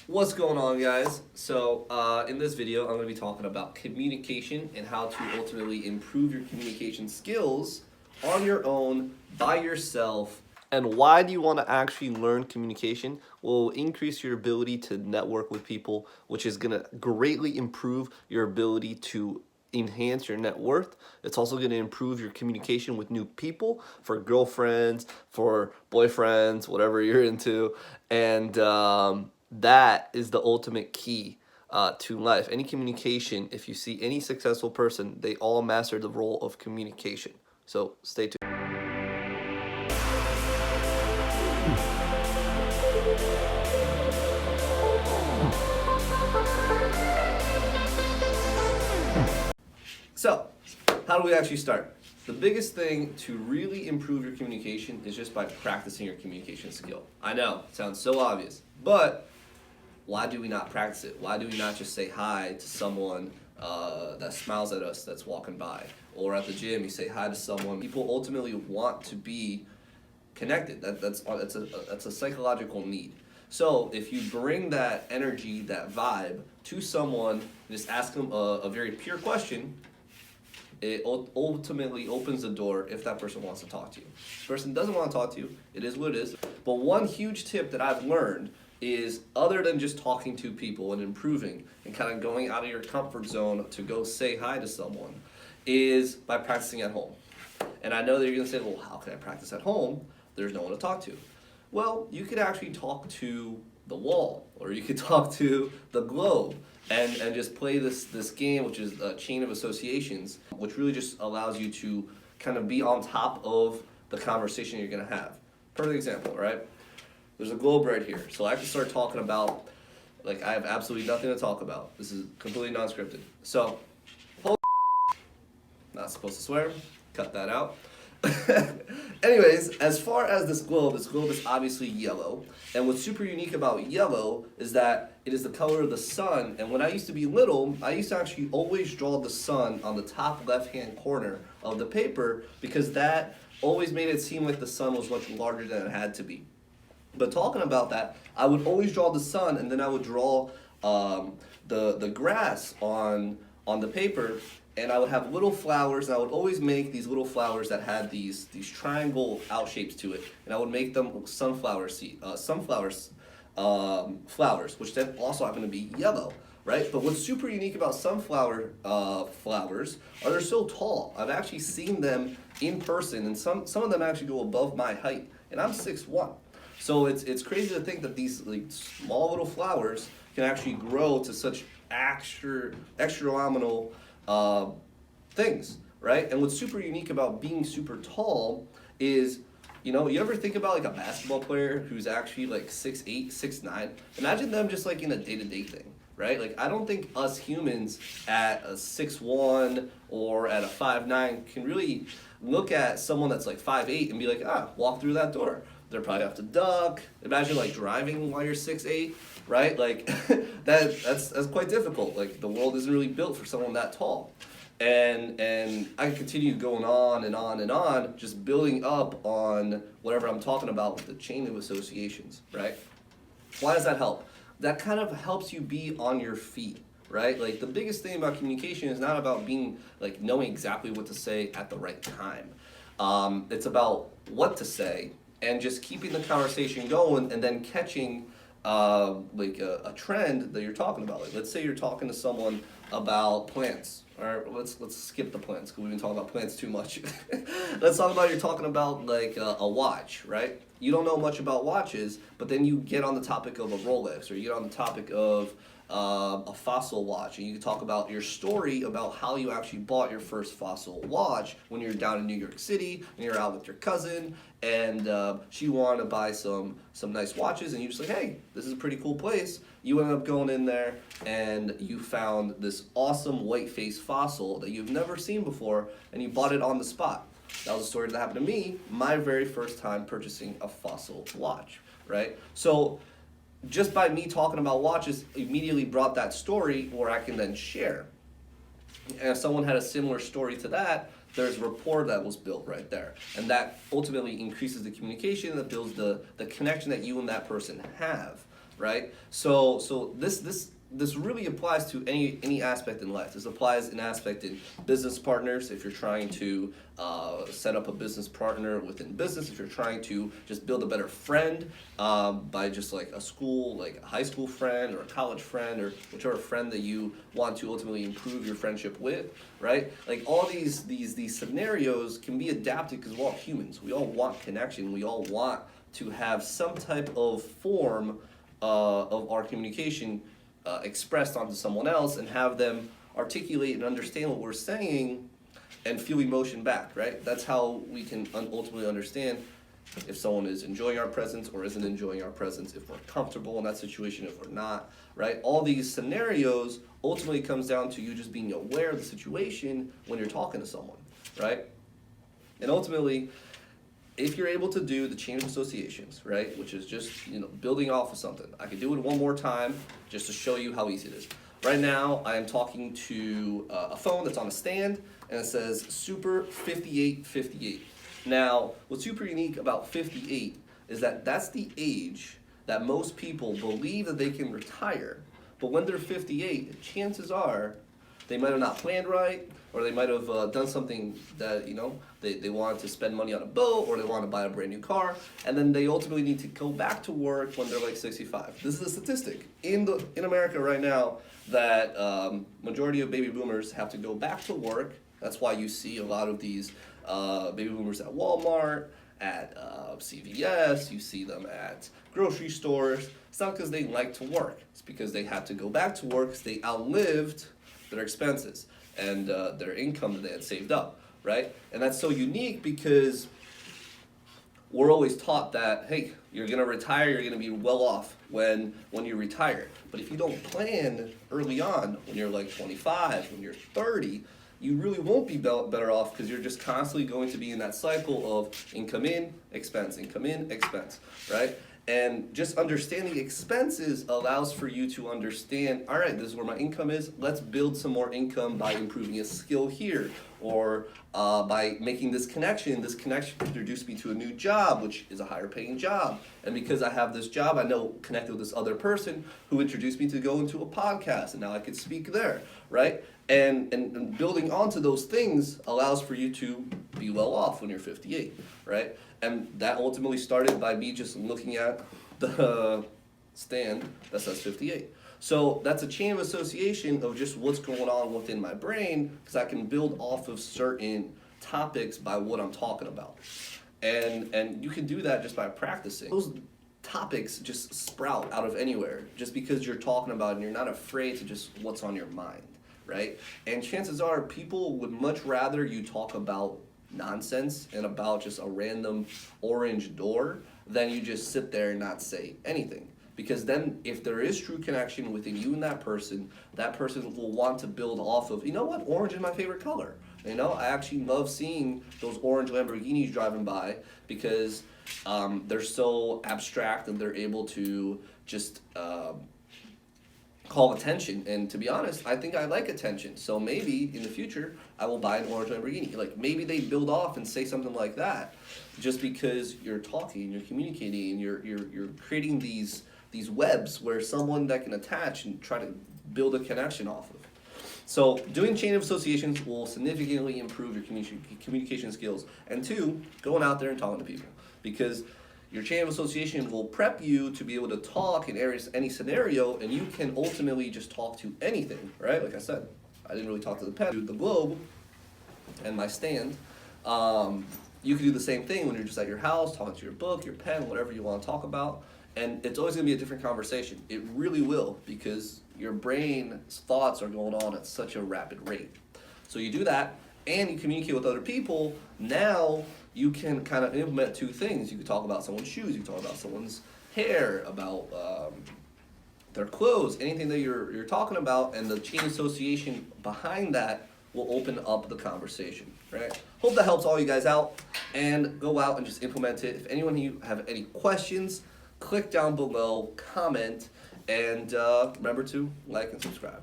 What's going on, guys? So in this video I'm going to be talking about communication and how to ultimately improve your communication skills on your own, by yourself. And why do you want to actually learn communication? Will increase your ability to network with people, which is going to greatly improve your ability to enhance your net worth. It's also going to improve your communication with new people, for girlfriends, for boyfriends, whatever you're into. And that is the ultimate key to life. Any communication, if you see any successful person, they all master the role of communication. So stay tuned. So, how do we actually start? The biggest thing to really improve your communication is just by practicing your communication skill. I know, it sounds so obvious, but why do we not practice it? Why do we not just say hi to someone that smiles at us that's walking by? Or at the gym, you say hi to someone. People ultimately want to be connected. That's a psychological need. So if you bring that energy, that vibe to someone, just ask them a very pure question, it ultimately opens the door if that person wants to talk to you. If the person doesn't want to talk to you, it is what it is. But one huge tip that I've learned is, other than just talking to people and improving and kind of going out of your comfort zone to go say hi to someone, is by practicing at home. And I know that you're going to say, well, how can I practice at home? There's no one to talk to. Well, you could actually talk to the wall, or you could talk to the globe, and just play this game, which is a chain of associations, which really just allows you to kind of be on top of the conversation you're going to have. Perfect example, right? There's a globe right here. So I can start talking about, like, I have absolutely nothing to talk about. This is completely non-scripted. So, not supposed to swear. Cut that out. Anyways, as far as this globe is obviously yellow. And what's super unique about yellow is that it is the color of the sun. And when I used to be little, I used to actually always draw the sun on the top left-hand corner of the paper, because that always made it seem like the sun was much larger than it had to be. But talking about that, I would always draw the sun, and then I would draw the grass on the paper, and I would have little flowers, and I would always make these little flowers that had these triangle out shapes to it, and I would make them sunflower flowers, which then also happen to be yellow, right? But what's super unique about sunflower flowers are they're so tall. I've actually seen them in person, and some of them actually go above my height, and I'm 6'1". So it's crazy to think that these like small little flowers can actually grow to such extra-phenomenal things, right? And what's super unique about being super tall is, you ever think about like a basketball player who's actually like 6'8", 6'9"? Imagine them just like in a day-to-day thing, right? Like, I don't think us humans at a 6'1" or at a 5'9" can really look at someone that's like 5'8" and be like, walk through that door. They'll probably have to duck. Imagine like driving while you're 6'8", right? Like that's quite difficult. Like, the world isn't really built for someone that tall. And I can continue going on and on and on, just building up on whatever I'm talking about with the chain of associations, right? Why does that help? That kind of helps you be on your feet, right? Like, the biggest thing about communication is not about being like knowing exactly what to say at the right time. It's about what to say, and just keeping the conversation going, and then catching like a trend that you're talking about. Like, let's say you're talking to someone about plants. Or let's skip the plants, because we've been talking about plants too much. Let's talk about, you're talking about like a watch, right? You don't know much about watches, but then you get on the topic of a Rolex, or you get on the topic of a Fossil watch, and you can talk about your story about how you actually bought your first Fossil watch when you're down in New York City and you're out with your cousin, and she wanted to buy some nice watches, and you just like, hey, this is a pretty cool place. You ended up going in there and you found this awesome white face Fossil that you've never seen before, and you bought it on the spot. That was a story that happened to me my very first time purchasing a Fossil watch, right? So just by me talking about watches immediately brought that story where I can then share. And if someone had a similar story to that, there's rapport that was built right there. And that ultimately increases the communication, that builds the connection that you and that person have. right? So this really applies to any aspect in life. This applies in aspect in business partners. If you're trying to set up a business partner within business, if you're trying to just build a better friend by just like a school, like a high school friend or a college friend or whichever friend that you want to ultimately improve your friendship with, right? Like all these scenarios can be adapted because we're all humans. We all want connection. We all want to have some type of form of our communication expressed onto someone else and have them articulate and understand what we're saying and feel emotion back, right? That's how we can ultimately understand if someone is enjoying our presence or isn't enjoying our presence, if we're comfortable in that situation, if we're not, right? All these scenarios ultimately comes down to you just being aware of the situation when you're talking to someone, right? And ultimately, if you're able to do the chain of associations, right, which is just, building off of something. I could do it one more time just to show you how easy it is. Right now, I am talking to a phone that's on a stand, and it says Super 5858. Now, what's super unique about 58 is that that's the age that most people believe that they can retire. But when they're 58, chances are they might have not planned right, or they might have done something that, they wanted to spend money on a boat, or they want to buy a brand new car, and then they ultimately need to go back to work when they're like 65. This is a statistic in America right now that majority of baby boomers have to go back to work. That's why you see a lot of these baby boomers at Walmart, at CVS, you see them at grocery stores. It's not because they like to work. It's because they have to go back to work because they outlived their expenses and their income that they had saved up, right? And that's so unique because we're always taught that, hey, you're gonna retire, you're gonna be well off when you retire. But if you don't plan early on, when you're like 25, when you're 30, you really won't be better off because you're just constantly going to be in that cycle of income in, expense, right? And just understanding expenses allows for you to understand, all right, this is where my income is. Let's build some more income by improving a skill here, or by making this connection. This connection introduced me to a new job, which is a higher paying job. And because I have this job, I know connected with this other person who introduced me to go into a podcast, and now I could speak there, right? And building onto those things allows for you to be well off when you're 58, right? And that ultimately started by me just looking at the stand that says 58. So that's a chain of association of just what's going on within my brain, because I can build off of certain topics by what I'm talking about. And you can do that just by practicing. Those topics just sprout out of anywhere just because you're talking about it and you're not afraid to just what's on your mind, right? And chances are people would much rather you talk about nonsense and about just a random orange door than you just sit there and not say anything. Because then if there is true connection within you and that person will want to build off of, orange is my favorite color. I actually love seeing those orange Lamborghinis driving by because they're so abstract and they're able to just call attention. And to be honest, I think I like attention. So maybe in the future, I will buy an orange Lamborghini. Like maybe they build off and say something like that just because you're talking, you're communicating, and you're creating these webs where someone that can attach and try to build a connection off of. So doing chain of associations will significantly improve your communication skills. And two, going out there and talking to people. Because your chain of association will prep you to be able to talk in any scenario, and you can ultimately just talk to anything, right? Like I said, I didn't really talk to the pen, to the globe and my stand. You can do the same thing when you're just at your house, talking to your book, your pen, whatever you want to talk about. And it's always going to be a different conversation. It really will, because your brain's thoughts are going on at such a rapid rate. So you do that, and you communicate with other people. Now you can kind of implement two things. You can talk about someone's shoes, you can talk about someone's hair, about their clothes, anything that you're talking about, and the chain association behind that will open up the conversation, right? Hope that helps all you guys out, and go out and just implement it. If anyone of you have any questions, click down below, comment, and remember to like and subscribe.